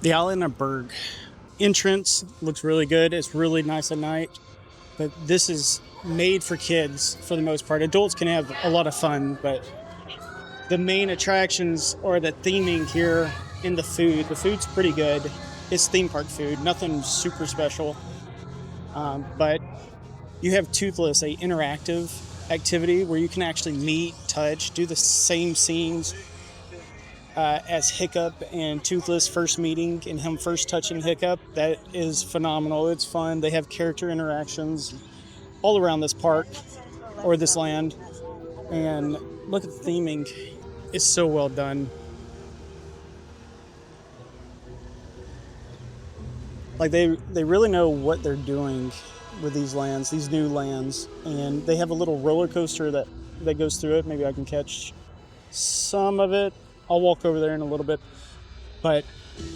The Island of Berk entrance looks really good. It's really nice at night, but this is made for kids for the most part. Adults can have a lot of fun, but the main attractions are the theming here in the food. The food's pretty good. It's theme park food, nothing super special. But you have Toothless, a interactive activity where you can actually meet, touch, do the same scenes as Hiccup and Toothless first meeting and him first touching Hiccup. That is phenomenal. It's fun. They have character interactions all around this park or this land. And look at the theming. It's so well done. Like they really know what they're doing with these lands, these new lands. And they have a little roller coaster that goes through it. Maybe I can catch some of it. I'll walk over there in a little bit. But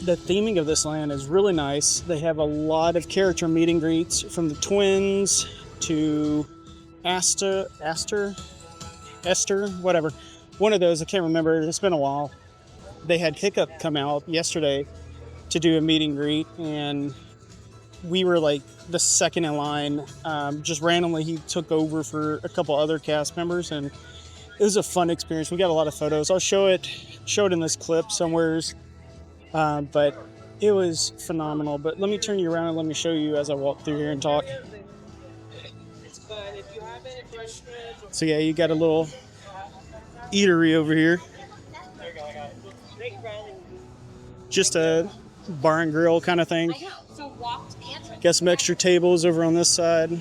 the theming of this land is really nice. They have a lot of character meet and greets, from the twins to Esther, whatever. One of those, I can't remember. It's been a while. They had Hiccup come out yesterday to do a meet and greet, and we were like the second in line. Just randomly, he took over for a couple other cast members, and it was a fun experience. We got a lot of photos. I'll show it in this clip somewheres, but it was phenomenal. But let me turn you around and let me show you as I walk through here and talk. So yeah, you got a little eatery over here. Just a bar and grill kind of thing. Got some extra tables over on this side.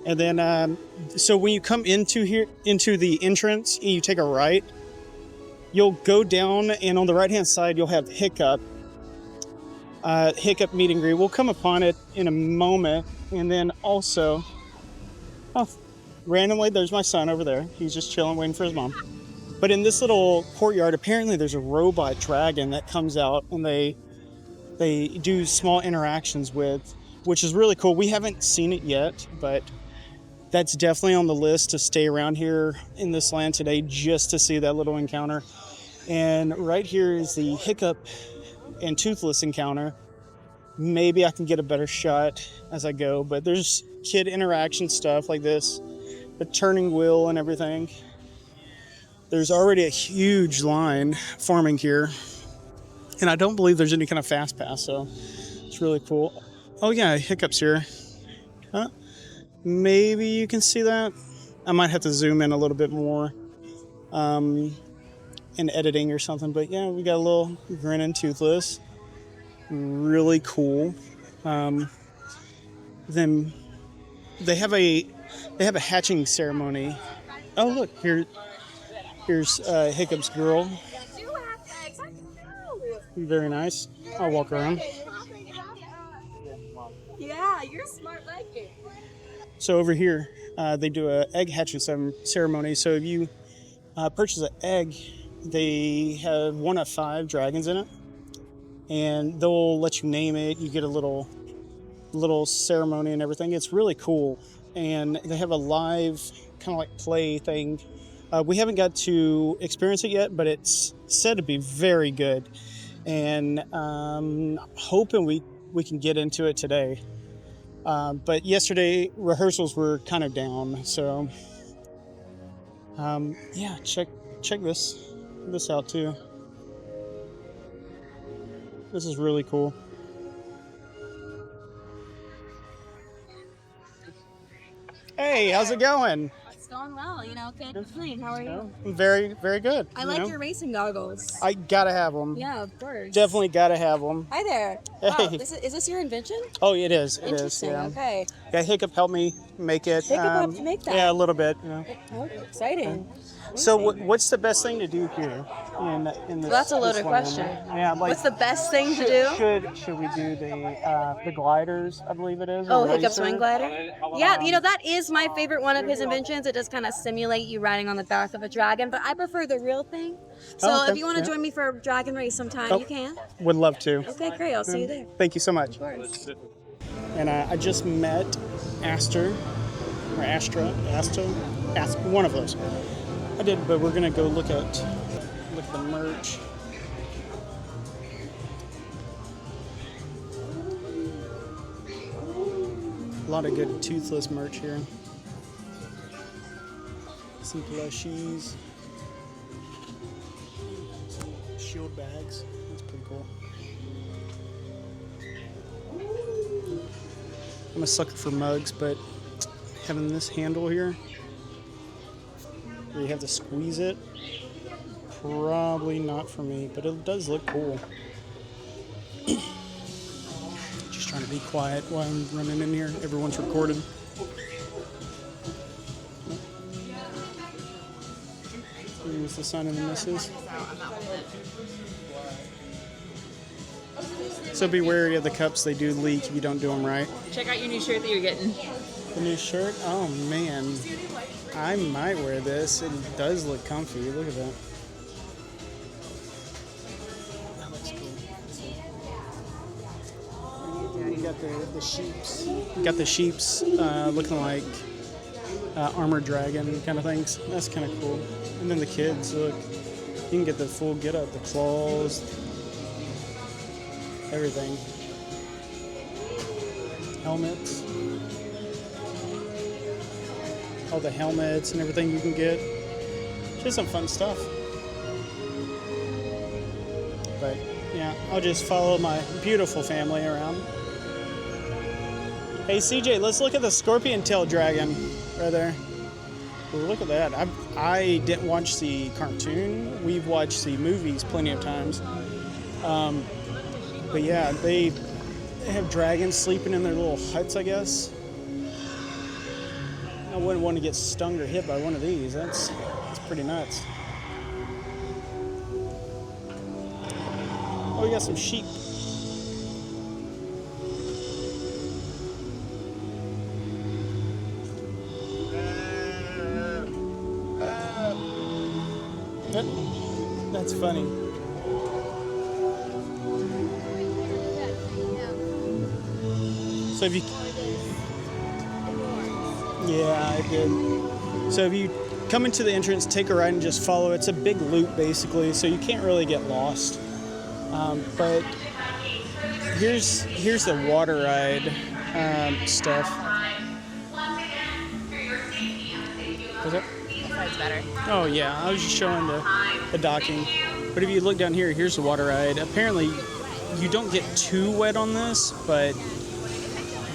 And then, so when you come into the entrance and you take a right, you'll go down, and on the right-hand side, you'll have Hiccup meet and greet. We'll come upon it in a moment. And then also, randomly, there's my son over there. He's just chilling, waiting for his mom. But in this little courtyard, apparently there's a robot dragon that comes out, and they do small interactions with, which is really cool. We haven't seen it yet, but that's definitely on the list to stay around here in this land today just to see that little encounter. And right here is the Hiccup and Toothless encounter. Maybe I can get a better shot as I go, but there's kid interaction stuff like this, the turning wheel and everything. There's already a huge line forming here, and I don't believe there's any kind of fast pass, so it's really cool. Oh yeah, Hiccup's here. Huh? Maybe you can see that. I might have to zoom in a little bit more in editing or something, but yeah, we got a little grinning Toothless. Really cool. Then they have a hatching ceremony. Oh look, here's Hiccup's girl. Very nice. I'll walk around. Yeah, you're smart like it. So over here, they do an egg hatching ceremony. So if you purchase an egg, they have one of 5 dragons in it, and they'll let you name it. You get a little ceremony and everything. It's really cool, and they have a live kind of like play thing. We haven't got to experience it yet, but it's said to be very good, and hoping we can get into it today. But yesterday rehearsals were kind of down, so yeah, check this out too. This is really cool. Hey, how's it going? It's going well, can't complain. How are you? Very, very good. I like your racing goggles. I gotta have them. Yeah, of course. Definitely gotta have them. Hi there. Hey. Wow, is this your invention? Oh, it is. It is. Interesting. Yeah. Okay. Yeah, Hiccup helped me make it. Hiccup helped you make that? Yeah, a little bit. Oh, exciting. So what's the best thing to do here in this? Well, that's a loaded question. Yeah, like, what's the best thing to do? Should we do the gliders? I believe it is. Oh, Hiccup swing glider. Yeah, that is my favorite one of his inventions. It does kind of simulate you riding on the back of a dragon, but I prefer the real thing. So if you want to join me for a dragon race sometime, you can. Would love to. Okay, great. I'll see you there. Thank you so much. Of course. And I just met Astra, one of those. I did, but we're gonna go look at the merch. lot of good Toothless merch here. Some plushies. Shield bags. That's pretty cool. I'm a sucker for mugs, but having this handle here, where you have to squeeze it, probably not for me, but it does look cool. Just trying to be quiet while I'm running in here. Everyone's recording. Here's the sun and the missus. So be wary of the cups. They do leak if you don't do them right. Check out your new shirt that you're getting. The new shirt? Oh man. I might wear this. It does look comfy. Look at that. That looks cool. You got the sheeps. You got the sheeps looking like armored dragon kind of things. That's kind of cool. And then the kids, look. You can get the full get up, the claws, everything. Helmets. All the helmets and everything you can get. Just some fun stuff. But yeah, I'll just follow my beautiful family around. Hey CJ, let's look at the scorpion tail dragon right there. Well, look at that. I didn't watch the cartoon. We've watched the movies plenty of times. But yeah, they have dragons sleeping in their little huts, I guess. I wouldn't want to get stung or hit by one of these. That's pretty nuts. Oh, we got some sheep. That's funny. So if you... Yeah, I did. So if you come into the entrance, take a right and just follow. It's a big loop basically, so you can't really get lost. But here's the water ride stuff. What's that? That's better. Oh yeah, I was just showing the docking. But if you look down here, here's the water ride. Apparently, you don't get too wet on this, but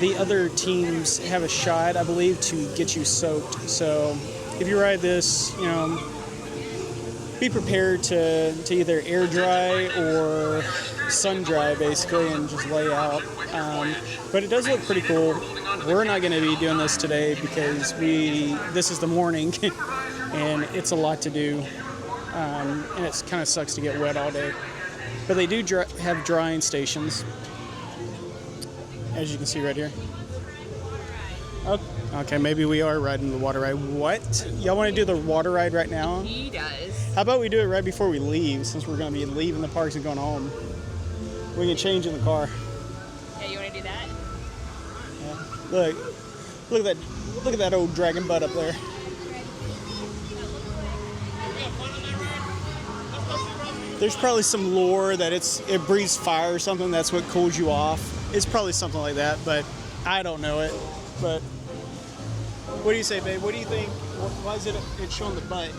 the other teams have a shot, I believe, to get you soaked. So if you ride this, you know, be prepared to either air dry or sun dry, basically, and just lay out. But it does look pretty cool. We're not going to be doing this today because this is the morning, and it's a lot to do, and it kind of sucks to get wet all day. But they do have drying stations, as you can see right here. Okay, maybe we are riding the water ride. What? Y'all want to do the water ride right now? He does. How about we do it right before we leave, since we're going to be leaving the parks and going home. We can change in the car. Yeah, you want to do that? Yeah. Look at that old dragon butt up there. There's probably some lore that it breathes fire or something. That's what cools you off. It's probably something like that, but I don't know it. But what do you say, babe? What do you think? Why is it's showing the butt?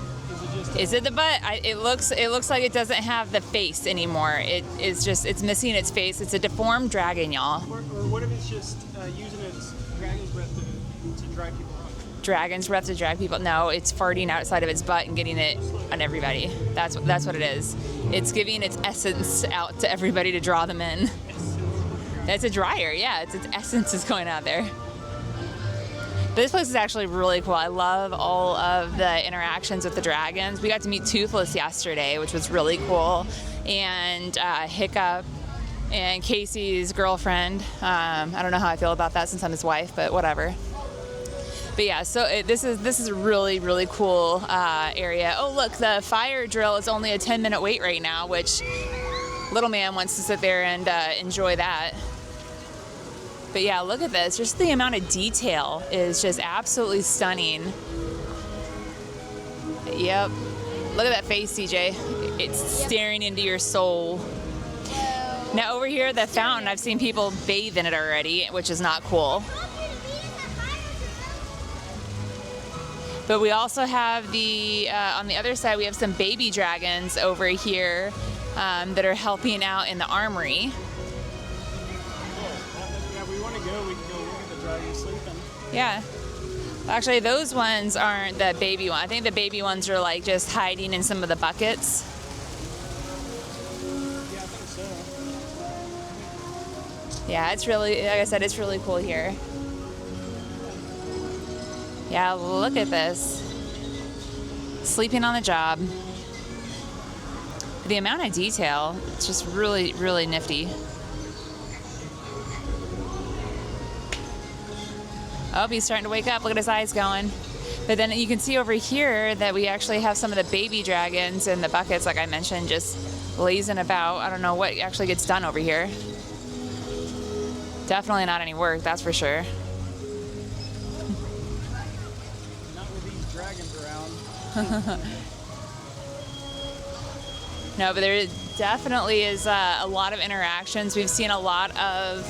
Is it the butt? It looks like it doesn't have the face anymore. It's missing its face. It's a deformed dragon, y'all. Or what if it's just using its dragon's breath to drag people out? Dragon's breath to drag people? No, it's farting outside of its butt and getting it on everybody. That's what it is. It's giving its essence out to everybody to draw them in. It's a dryer, yeah. Its essence is going out there. But this place is actually really cool. I love all of the interactions with the dragons. We got to meet Toothless yesterday, which was really cool. And Hiccup and Casey's girlfriend. I don't know how I feel about that since I'm his wife, but whatever. But yeah, so this is a really, really cool area. Oh, look, the fire drill is only a 10-minute wait right now, which little man wants to sit there and enjoy that. But yeah, look at this. Just the amount of detail is just absolutely stunning. Yep. Look at that face, CJ. It's staring into your soul. Now over here, the fountain, I've seen people bathe in it already, which is not cool. But we also have on the other side, we have some baby dragons over here that are helping out in the armory. Yeah, we want to go. We can go look at the dragon sleeping. Yeah. Actually, those ones aren't the baby one. I think the baby ones are like just hiding in some of the buckets. Yeah, I think so. Yeah, it's really, like I said, it's really cool here. Yeah, look at this. Sleeping on the job. The amount of detail, it's just really, really nifty. Oh, he's starting to wake up. Look at his eyes going. But then you can see over here that we actually have some of the baby dragons in the buckets, like I mentioned, just lazing about. I don't know what actually gets done over here. Definitely not any work, that's for sure. Not with these dragons around. No, but there definitely is a lot of interactions. We've seen a lot of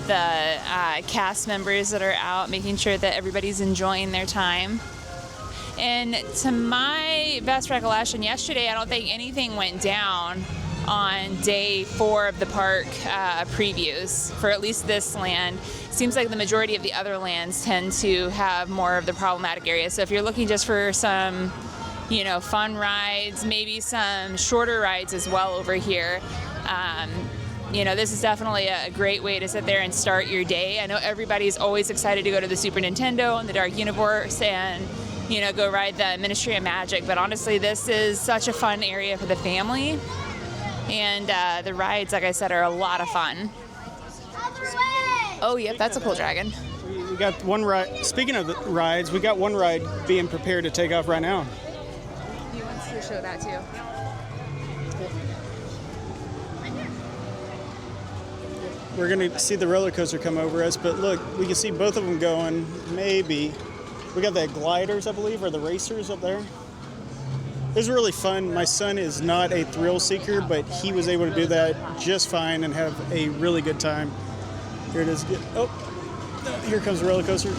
the cast members that are out, making sure that everybody's enjoying their time. And to my best recollection, yesterday I don't think anything went down on day 4 of the park previews for at least this land. It seems like the majority of the other lands tend to have more of the problematic areas. So if you're looking just for some, you know, fun rides, maybe some shorter rides as well over here, you know, this is definitely a great way to sit there and start your day. I know everybody's always excited to go to the Super Nintendo and the Dark Universe and, you know, go ride the Ministry of Magic, but honestly, this is such a fun area for the family. And the rides, like I said, are a lot of fun. Oh, yep, that's a cool dragon. We got one ride. Speaking of the rides, we got one ride being prepared to take off right now. He wants to show that too. We're going to see the roller coaster come over us, but look, we can see both of them going, maybe. We got the gliders, I believe, or the racers up there. It was really fun. My son is not a thrill seeker, but he was able to do that just fine and have a really good time. Here it is. Oh, here comes the roller coaster.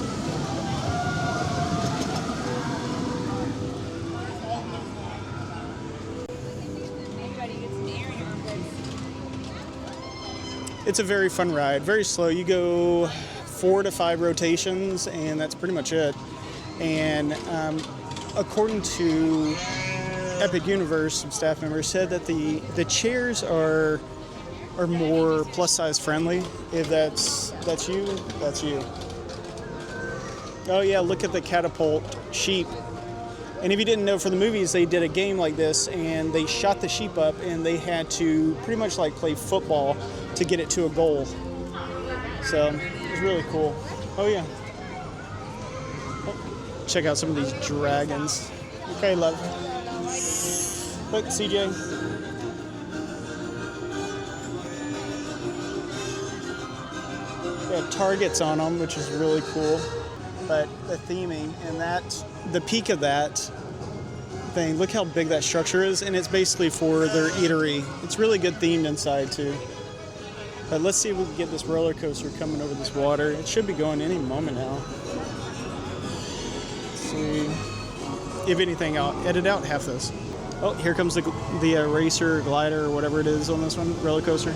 It's a very fun ride, very slow. You go 4 to 5 rotations, and that's pretty much it. And according to Epic Universe, some staff members said that the chairs are more plus size friendly. If that's you, that's you. Oh yeah, look at the catapult sheep. And if you didn't know, for the movies, they did a game like this, and they shot the sheep up, and they had to pretty much like play football to get it to a goal. So it was really cool. Oh yeah. Oh, check out some of these dragons. Okay, love. Look, CJ. They have targets on them, which is really cool. But the theming and the peak of that thing, look how big that structure is, and it's basically for their eatery. It's really good themed inside too. But let's see if we can get this roller coaster coming over this water. It should be going any moment now. Let's see. If anything, I'll edit out half this. Oh, here comes the racer, glider, or whatever it is on this one, roller coaster.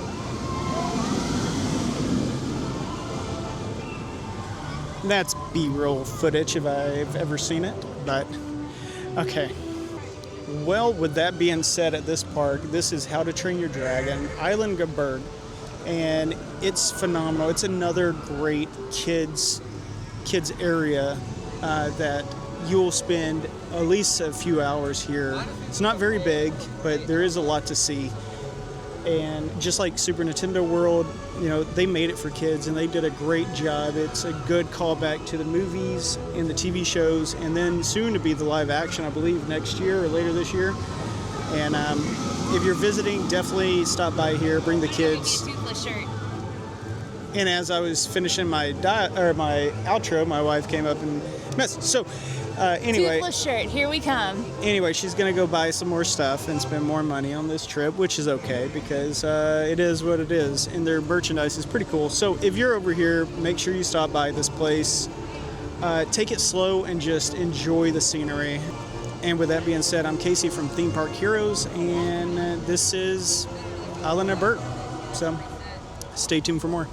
That's B-roll footage if I've ever seen it, but okay. Well, with that being said, at this park, this is How to Train Your Dragon, Island of Berk, and it's phenomenal. It's another great kids area that you'll spend at least a few hours here. It's not very big, but there is a lot to see. And just like Super Nintendo World, you know, they made it for kids and they did a great job. It's a good callback to the movies and the TV shows, and then soon to be the live action, I believe, next year or later this year. And if you're visiting, definitely stop by here, bring the kids. Toothless shirt. And as I was finishing my outro, my wife came up and messaged. So anyway, Toothless shirt, here we come. Anyway, she's gonna go buy some more stuff and spend more money on this trip, which is okay because it is what it is, and their merchandise is pretty cool. So if you're over here, make sure you stop by this place. take it slow and just enjoy the scenery. And with that being said, I'm Casey from Theme Park Heroes, and this is Island of Berk. So stay tuned for more.